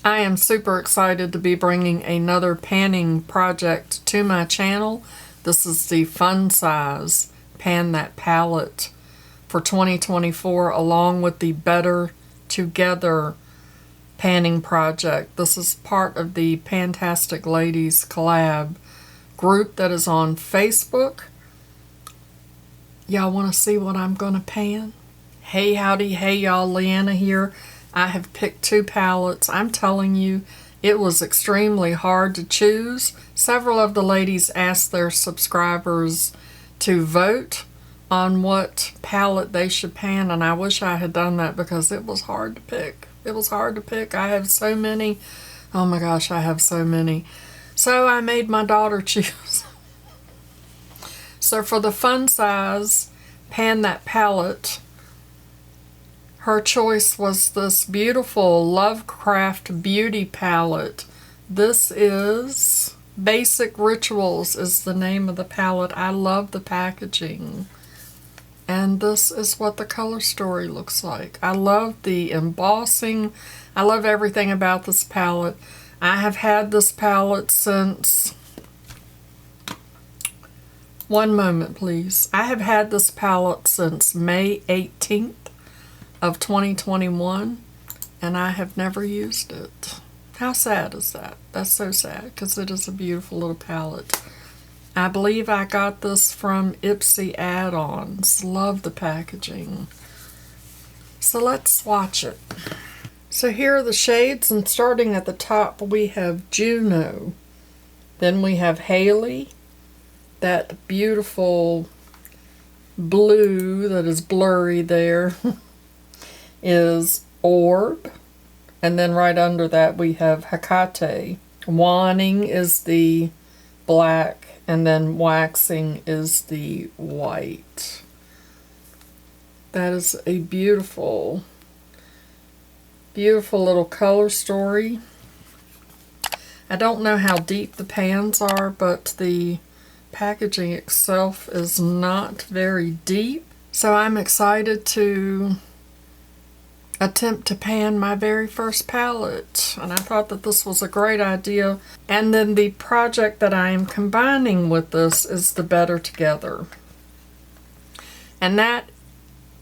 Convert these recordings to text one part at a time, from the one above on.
I am super excited to be bringing another panning project to my channel. This is the Fun Size Pan That Palette for 2024, along with the Better Together panning project. This is part of the PANtastic Ladies Collab group that is on Facebook. Y'all want to see what I'm going to pan? Hey howdy, hey y'all, Leanna here. I have picked two palettes. I'm telling you, it was extremely hard to choose. Several of the ladies asked their subscribers to vote on what palette they should pan, and I wish I had done that because it was hard to pick. It was hard to pick. I have so many. Oh my gosh, I have so many. So I made my daughter choose. So for the Fun Size Pan That Palette, her choice was this beautiful Lovecraft Beauty palette. This is Basic Rituals is the name of the palette. I love the packaging. And this is what the color story looks like. I love the embossing. I love everything about this palette. I have had this palette since... One moment, please. I have had this palette since May 18th of 2021, and I have never used it. How sad is that? That's so sad, because it is a beautiful little palette. I believe I got this from Ipsy Add-ons. Love the packaging. So let's swatch it. So here are the shades, and starting at the top we have Juno. Then we have Haley, that beautiful blue that is blurry there is Orb, and then right under that we have Hecate. Wanning is the black, and then Waxing is the white. That is a beautiful, beautiful little color story. I don't know how deep the pans are, but the packaging itself is not very deep. So I'm excited to attempt to pan my very first palette, and I thought that this was a great idea. And then the project that I am combining with this is the Better Together, and that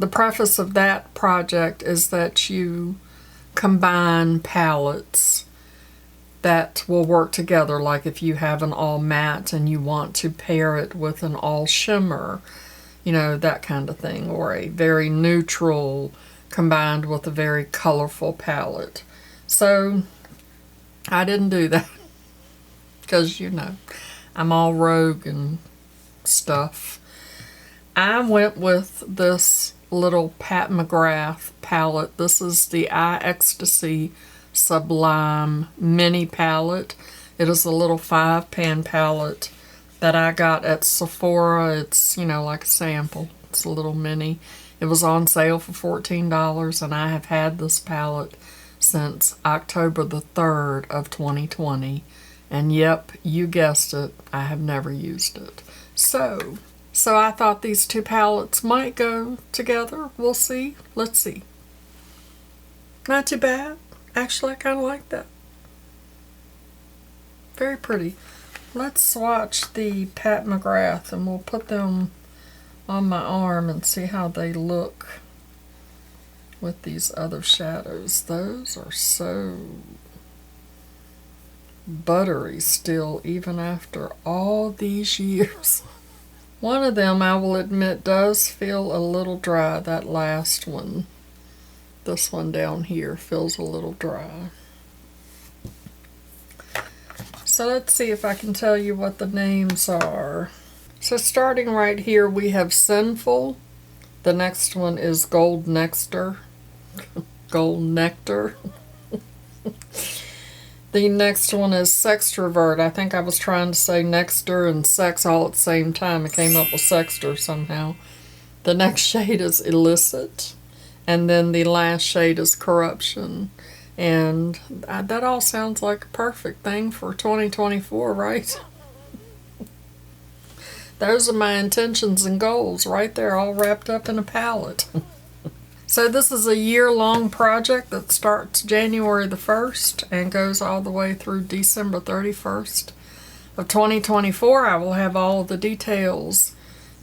the preface of that project is that you combine palettes that will work together, like if you have an all matte and you want to pair it with an all shimmer, you know, that kind of thing, or a very neutral combined with a very colorful palette. So I didn't do that because, you know, I'm all rogue and stuff. I went with this little Pat McGrath palette. This is the Eye Ecstasy Sublime mini palette. It is a little 5-pan palette that I got at Sephora. It's, you know, like a sample. It's a little mini. It was on sale for $14, and I have had this palette since October the 3rd of 2020. And yep, you guessed it, I have never used it. So I thought these two palettes might go together. We'll see. Let's see. Not too bad. Actually, I kind of like that. Very pretty. Let's swatch the Pat McGrath, and we'll put them on my arm and see how they look with these other shadows. Those are so buttery still, even after all these years. One of them, I will admit, does feel a little dry, that last one. This one down here feels a little dry. So let's see if I can tell you what the names are. So starting right here we have Sinful. The next one is Gold Nectar. Gold Nectar. The next one is Sextrovert. I think I was trying to say Nexter and sex all at the same time. I came up with Sexter somehow. The next shade is Illicit. And then the last shade is Corruption. And that all sounds like a perfect thing for 2024, right? Those are my intentions and goals right there, all wrapped up in a palette. So this is a year-long project that starts January the 1st and goes all the way through December 31st of 2024. I will have all of the details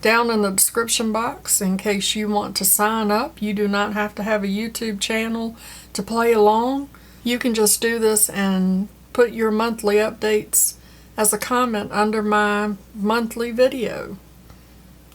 down in the description box in case you want to sign up. You do not have to have a YouTube channel to play along. You can just do this and put your monthly updates as a comment under my monthly video.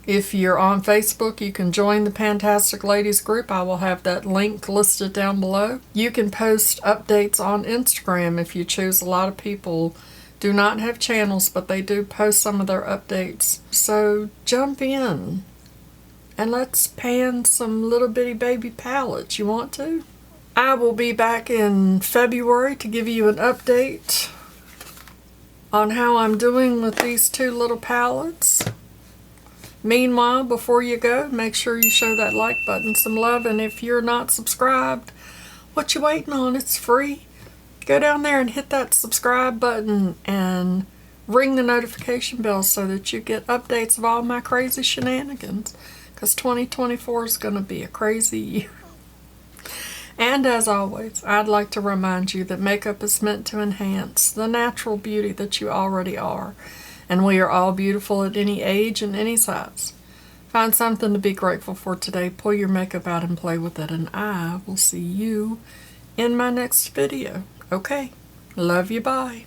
If you're on Facebook, you can join the PANtastic Ladies group. I will have that link listed down below. You can post updates on Instagram if you choose. A lot of people do not have channels, but they do post some of their updates. So jump in and let's pan some little bitty baby palettes. You want to? I will be back in February to give you an update on how I'm doing with these two little palettes. Meanwhile, before you go, make sure you show that like button some love, and if you're not subscribed, what you waiting on? It's free. Go down there and hit that subscribe button and ring the notification bell so that you get updates of all my crazy shenanigans, because 2024 is going to be a crazy year. And as always, I'd like to remind you that makeup is meant to enhance the natural beauty that you already are. And we are all beautiful at any age and any size. Find something to be grateful for today. Pull your makeup out and play with it. And I will see you in my next video. Okay. Love you. Bye.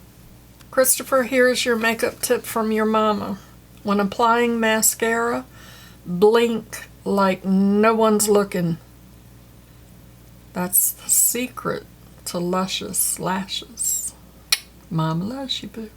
Christopher, here's your makeup tip from your mama. When applying mascara, blink like no one's looking. That's the secret to luscious lashes. Mama loves you, boo.